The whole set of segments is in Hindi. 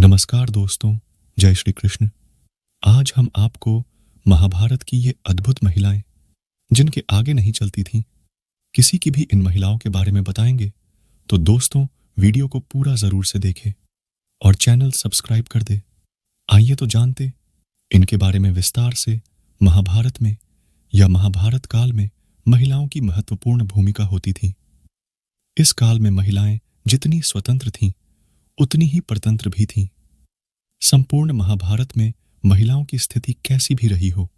नमस्कार दोस्तों, जय श्री कृष्ण। आज हम आपको महाभारत की ये अद्भुत महिलाएं, जिनके आगे नहीं चलती थीं, किसी की भी इन महिलाओं के बारे में बताएंगे। तो दोस्तों, वीडियो को पूरा जरूर से देखें और चैनल सब्सक्राइब कर दे। आइए तो जानते इनके बारे में विस्तार से। महाभारत में या महाभारत काल में महिलाओं की महत्वपूर्ण भूमिका होती थी। इस काल में महिलाएं जितनी स्वतंत्र थीं, उतनी ही परतंत्र भी थीं। संपूर्ण महाभारत में महिलाओं की स्थिति कैसी भी रही हो,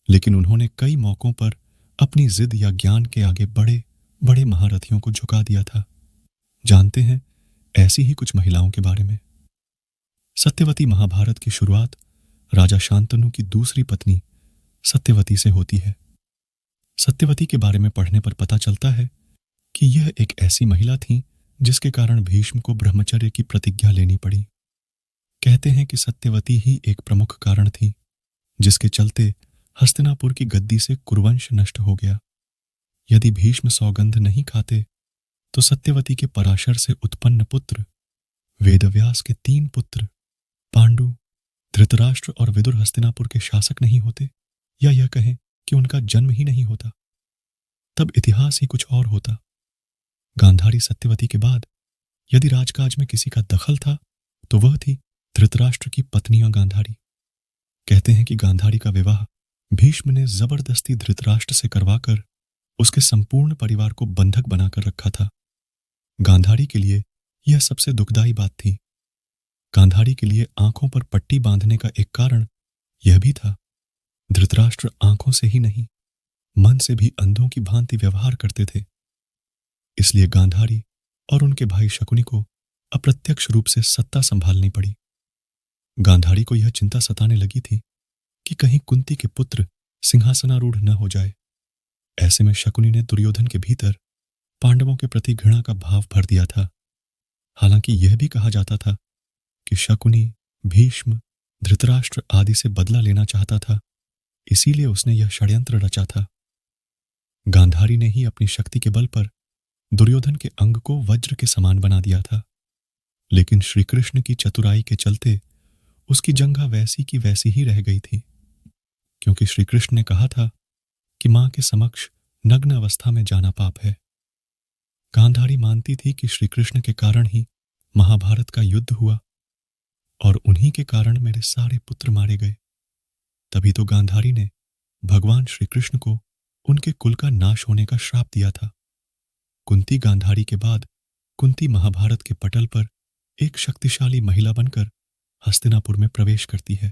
लेकिन उन्होंने कई मौकों पर अपनी जिद या ज्ञान के आगे बड़े बड़े महारथियों को झुका दिया था। जानते हैं ऐसी ही कुछ महिलाओं के बारे में। सत्यवती महाभारत की शुरुआत राजा शांतनु की दूसरी पत्नी सत्यवती से होती है। सत्यवती के बारे में पढ़ने पर पता चलता है कि यह एक ऐसी महिला थी जिसके कारण भीष्म को ब्रह्मचर्य की प्रतिज्ञा लेनी पड़ी। कहते हैं कि सत्यवती ही एक प्रमुख कारण थी जिसके चलते हस्तिनापुर की गद्दी से कुरुवंश नष्ट हो गया। यदि भीष्म सौगंध नहीं खाते तो सत्यवती के पराशर से उत्पन्न पुत्र, वेदव्यास के 3 पुत्र पांडु, धृतराष्ट्र और विदुर हस्तिनापुर के शासक नहीं होते, या यह कहें कि उनका जन्म ही नहीं होता। तब इतिहास ही कुछ और होता। गांधारी सत्यवती के बाद यदि राजकाज में किसी का दखल था तो वह थी धृतराष्ट्र की पत्नियां गांधारी। कहते हैं कि गांधारी का विवाह भीष्म ने जबरदस्ती धृतराष्ट्र से करवाकर उसके संपूर्ण परिवार को बंधक बनाकर रखा था। गांधारी के लिए यह सबसे दुखदाई बात थी। गांधारी के लिए आंखों पर पट्टी बांधने का एक कारण यह भी था, धृतराष्ट्र आंखों से ही नहीं, मन से भी अंधों की भांति व्यवहार करते थे। इसलिए गांधारी और उनके भाई शकुनी को अप्रत्यक्ष रूप से सत्ता संभालनी पड़ी। गांधारी को यह चिंता सताने लगी थी कि कहीं कुंती के पुत्र सिंहासनारूढ़ न हो जाए। ऐसे में शकुनी ने दुर्योधन के भीतर पांडवों के प्रति घृणा का भाव भर दिया था। हालांकि यह भी कहा जाता था कि शकुनी भीष्म, धृतराष्ट्र आदि से बदला लेना चाहता था, इसीलिए उसने यह षड्यंत्र रचा था। गांधारी ने ही अपनी शक्ति के बल पर दुर्योधन के अंग को वज्र के समान बना दिया था, लेकिन श्री कृष्ण की चतुराई के चलते उसकी जंघा वैसी की वैसी ही रह गई थी, क्योंकि श्री कृष्ण ने कहा था कि मां के समक्ष नग्न अवस्था में जाना पाप है। गांधारी मानती थी कि श्री कृष्ण के कारण ही महाभारत का युद्ध हुआ और उन्हीं के कारण मेरे सारे पुत्र मारे गए। तभी तो गांधारी ने भगवान श्री कृष्ण को उनके कुल का नाश होने का श्राप दिया था। कुंती गांधारी के बाद कुंती महाभारत के पटल पर एक शक्तिशाली महिला बनकर हस्तिनापुर में प्रवेश करती है।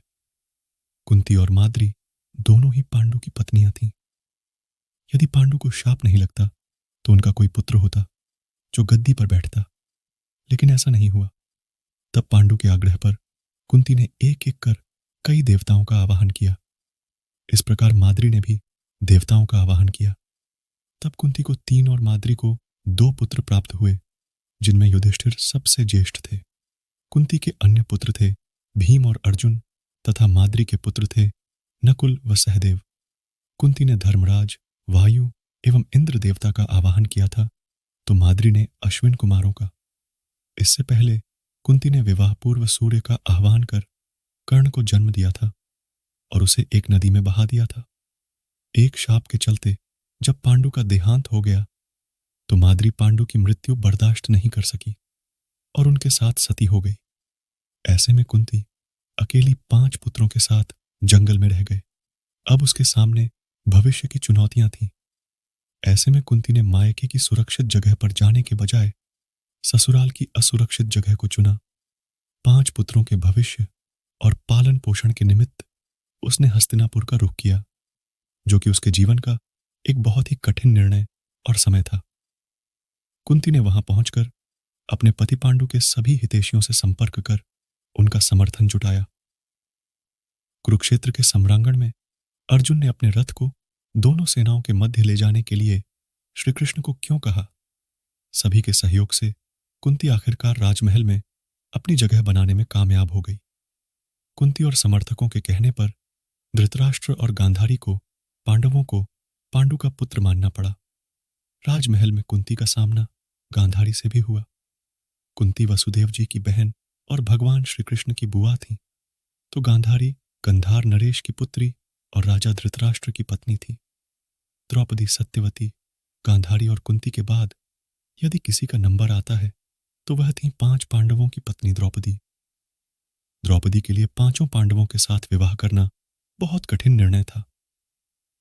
कुंती और माद्री दोनों ही पांडु की पत्नियां थीं। यदि पांडु को शाप नहीं लगता तो उनका कोई पुत्र होता जो गद्दी पर बैठता, लेकिन ऐसा नहीं हुआ। तब पांडु के आग्रह पर कुंती ने एक एक कर कई देवताओं का आवाहन किया। इस प्रकार माद्री ने भी देवताओं का आवाहन किया। तब कुंती को 3 और माद्री को 2 पुत्र प्राप्त हुए, जिनमें युधिष्ठिर सबसे ज्येष्ठ थे। कुंती के अन्य पुत्र थे भीम और अर्जुन, तथा माद्री के पुत्र थे नकुल व सहदेव। कुंती ने धर्मराज, वायु एवं इंद्र देवता का आवाहन किया था, तो माद्री ने अश्विन कुमारों का। इससे पहले कुंती ने विवाह पूर्व सूर्य का आह्वान कर कर्ण को जन्म दिया था और उसे एक नदी में बहा दिया था। एक शाप के चलते जब पांडु का देहांत हो गया तो माद्री पांडु की मृत्यु बर्दाश्त नहीं कर सकी और उनके साथ सती हो गई। ऐसे में कुंती अकेली 5 पुत्रों के साथ जंगल में रह गए। अब उसके सामने भविष्य की चुनौतियां थीं। ऐसे में कुंती ने मायके की सुरक्षित जगह पर जाने के बजाय ससुराल की असुरक्षित जगह को चुना। 5 पुत्रों के भविष्य और पालन पोषण के निमित्त उसने हस्तिनापुर का रुख किया, जो कि उसके जीवन का एक बहुत ही कठिन निर्णय और समय था। कुंती ने वहां पहुंचकर अपने पति पांडु के सभी हितैषियों से संपर्क कर उनका समर्थन जुटाया। कुरुक्षेत्र के सम्रांगण में अर्जुन ने अपने रथ को दोनों सेनाओं के मध्य ले जाने के लिए श्री कृष्ण को क्यों कहा? सभी के सहयोग से कुंती आखिरकार राजमहल में अपनी जगह बनाने में कामयाब हो गई। कुंती और समर्थकों के कहने पर धृतराष्ट्र और गांधारी को पांडवों को पांडु का पुत्र मानना पड़ा। राजमहल में कुंती का सामना गांधारी से भी हुआ। कुंती वसुदेव जी की बहन और भगवान श्री कृष्ण की बुआ थी, तो गांधारी गंधार नरेश की पुत्री और राजा धृतराष्ट्र की पत्नी थी। द्रौपदी सत्यवती, गांधारी और कुंती के बाद यदि किसी का नंबर आता है तो वह थी 5 पांडवों की पत्नी द्रौपदी। द्रौपदी के लिए 5 पांडवों के साथ विवाह करना बहुत कठिन निर्णय था।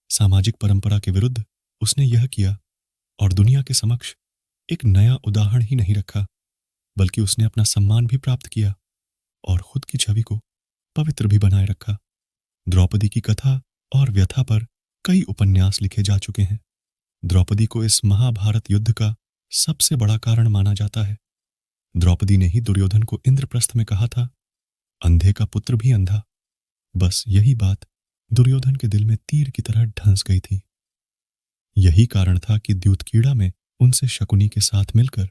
सामाजिक परंपरा के विरुद्ध उसने यह किया और दुनिया के समक्ष एक नया उदाहरण ही नहीं रखा, बल्कि उसने अपना सम्मान भी प्राप्त किया और खुद की छवि को पवित्र भी बनाए रखा। द्रौपदी की कथा और व्यथा पर कई उपन्यास लिखे जा चुके हैं। द्रौपदी को इस महाभारत युद्ध का सबसे बड़ा कारण माना जाता है। द्रौपदी ने ही दुर्योधन को इंद्रप्रस्थ में कहा था, अंधे का पुत्र भी अंधा। बस यही बात दुर्योधन के दिल में तीर की तरह ढंस गई थी। यही कारण था कि द्यूतकीड़ा में उनसे शकुनी के साथ मिलकर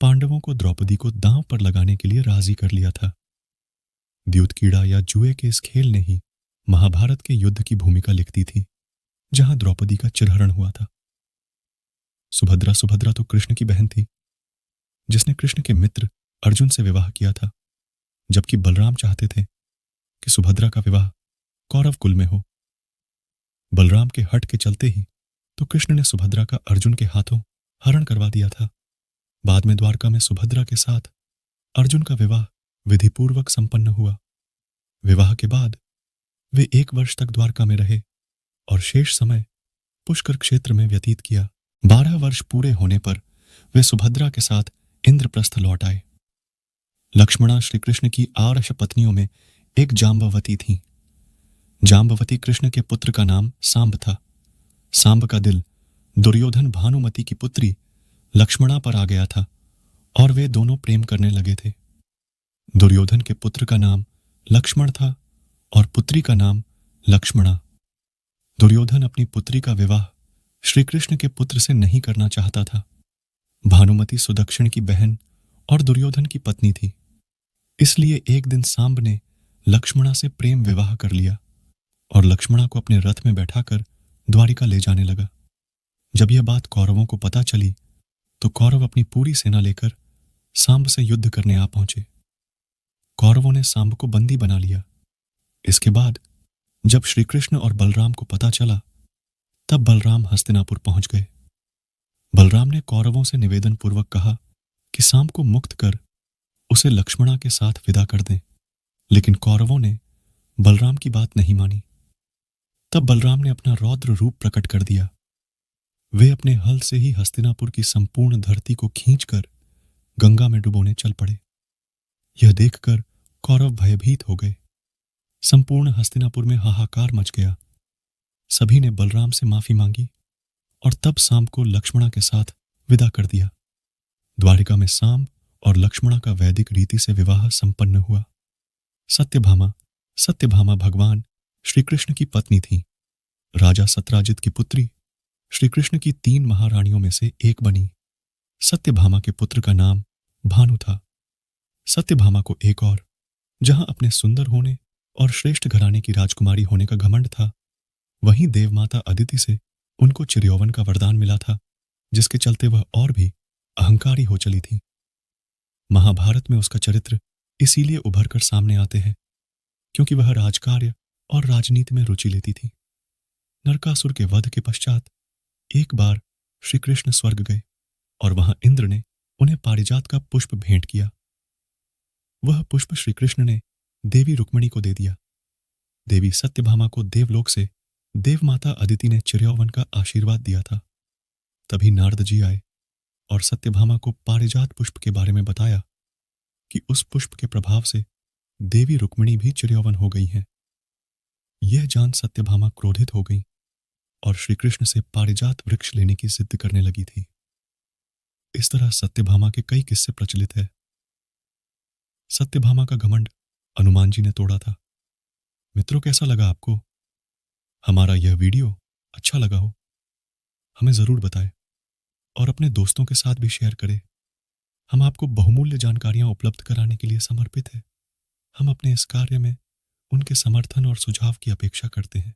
पांडवों को द्रौपदी को दांव पर लगाने के लिए राजी कर लिया था। द्यूतकीड़ा या जुए के इस खेल ने ही महाभारत के युद्ध की भूमिका लिखती थी, जहां द्रौपदी का चिरहरण हुआ था। सुभद्रा तो कृष्ण की बहन थी, जिसने कृष्ण के मित्र अर्जुन से विवाह किया था, जबकि बलराम चाहते थे कि सुभद्रा का विवाह कौरव कुल में हो। बलराम के हट के चलते ही तो कृष्ण ने सुभद्रा का अर्जुन के हाथों हरण करवा दिया था। बाद में द्वारका में सुभद्रा के साथ अर्जुन का विवाह विधिपूर्वक संपन्न हुआ। विवाह के बाद वे 1 वर्ष तक द्वारका में रहे और शेष समय पुष्कर क्षेत्र में व्यतीत किया। 12 वर्ष पूरे होने पर वे सुभद्रा के साथ इंद्रप्रस्थ लौट आए। लक्ष्मणा श्री कृष्ण की आरष पत्नियों में एक जांबवती थी। जांबवती कृष्ण के पुत्र का नाम सांब था। सांब का दिल दुर्योधन भानुमति की पुत्री लक्ष्मणा पर आ गया था और वे दोनों प्रेम करने लगे थे। दुर्योधन के पुत्र का नाम लक्ष्मण था और पुत्री का नाम लक्ष्मणा। दुर्योधन अपनी पुत्री का विवाह श्री कृष्ण के पुत्र से नहीं करना चाहता था। भानुमति सुदक्षिण की बहन और दुर्योधन की पत्नी थी, इसलिए एक दिन सांब ने लक्ष्मणा से प्रेम विवाह कर लिया और लक्ष्मणा को अपने रथ में बैठाकर द्वारिका ले जाने लगा। जब यह बात कौरवों को पता चली तो कौरव अपनी पूरी सेना लेकर सांब से युद्ध करने आ पहुंचे। कौरवों ने सांब को बंदी बना लिया। इसके बाद जब श्री कृष्ण और बलराम को पता चला, तब बलराम हस्तिनापुर पहुंच गए। बलराम ने कौरवों से निवेदन पूर्वक कहा कि सांब को मुक्त कर उसे लक्ष्मणा के साथ विदा कर दें, लेकिन कौरवों ने बलराम की बात नहीं मानी। तब बलराम ने अपना रौद्र रूप प्रकट कर दिया। वे अपने हल से ही हस्तिनापुर की संपूर्ण धरती को खींचकर गंगा में डुबोने चल पड़े। यह देखकर कौरव भयभीत हो गए। संपूर्ण हस्तिनापुर में हाहाकार मच गया। सभी ने बलराम से माफी मांगी और तब सांब को लक्ष्मणा के साथ विदा कर दिया। द्वारिका में सांब और लक्ष्मणा का वैदिक रीति से विवाह संपन्न हुआ। सत्यभामा भगवान श्री कृष्ण की पत्नी थी। राजा सत्राजित की पुत्री श्री कृष्ण की 3 महारानियों में से एक बनी। सत्यभामा के पुत्र का नाम भानु था। सत्यभामा को एक और, जहां अपने सुंदर होने और श्रेष्ठ घराने की राजकुमारी होने का घमंड था, वहीं देवमाता अदिति से उनको चिरयौवन का वरदान मिला था, जिसके चलते वह और भी अहंकारी हो चली थी। महाभारत में उसका चरित्र इसीलिए उभर कर सामने आते हैं क्योंकि वह राजकार्य और राजनीति में रुचि लेती थी। नरकासुर के वध के पश्चात एक बार श्री कृष्ण स्वर्ग गए और वहां इंद्र ने उन्हें पारिजात का पुष्प भेंट किया। वह पुष्प श्री कृष्ण ने देवी रुक्मिणी को दे दिया। देवी सत्यभामा को देवलोक से देवमाता अदिति ने चिरयौवन का आशीर्वाद दिया था। तभी नारद जी आए और सत्यभामा को पारिजात पुष्प के बारे में बताया कि उस पुष्प के प्रभाव से देवी रुक्मिणी भी चिरयौवन हो गई हैं। यह जान सत्यभामा क्रोधित हो गई और श्री कृष्ण से पारिजात वृक्ष लेने की जिद करने लगी थी। इस तरह सत्यभामा के कई किस्से प्रचलित है। सत्यभामा का घमंड हनुमान जी ने तोड़ा था। मित्रों, कैसा लगा आपको? हमारा यह वीडियो अच्छा लगा हो हमें जरूर बताएं और अपने दोस्तों के साथ भी शेयर करें। हम आपको बहुमूल्य जानकारियां उपलब्ध कराने के लिए समर्पित हैं। हम अपने इस कार्य में उनके समर्थन और सुझाव की अपेक्षा करते हैं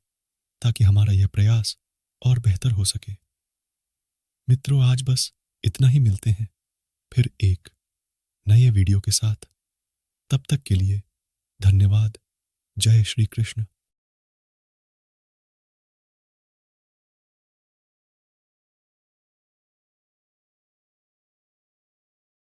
ताकि हमारा यह प्रयास और बेहतर हो सके। मित्रों, आज बस इतना ही। मिलते हैं फिर एक नए वीडियो के साथ। तब तक के लिए धन्यवाद। जय श्री कृष्ण।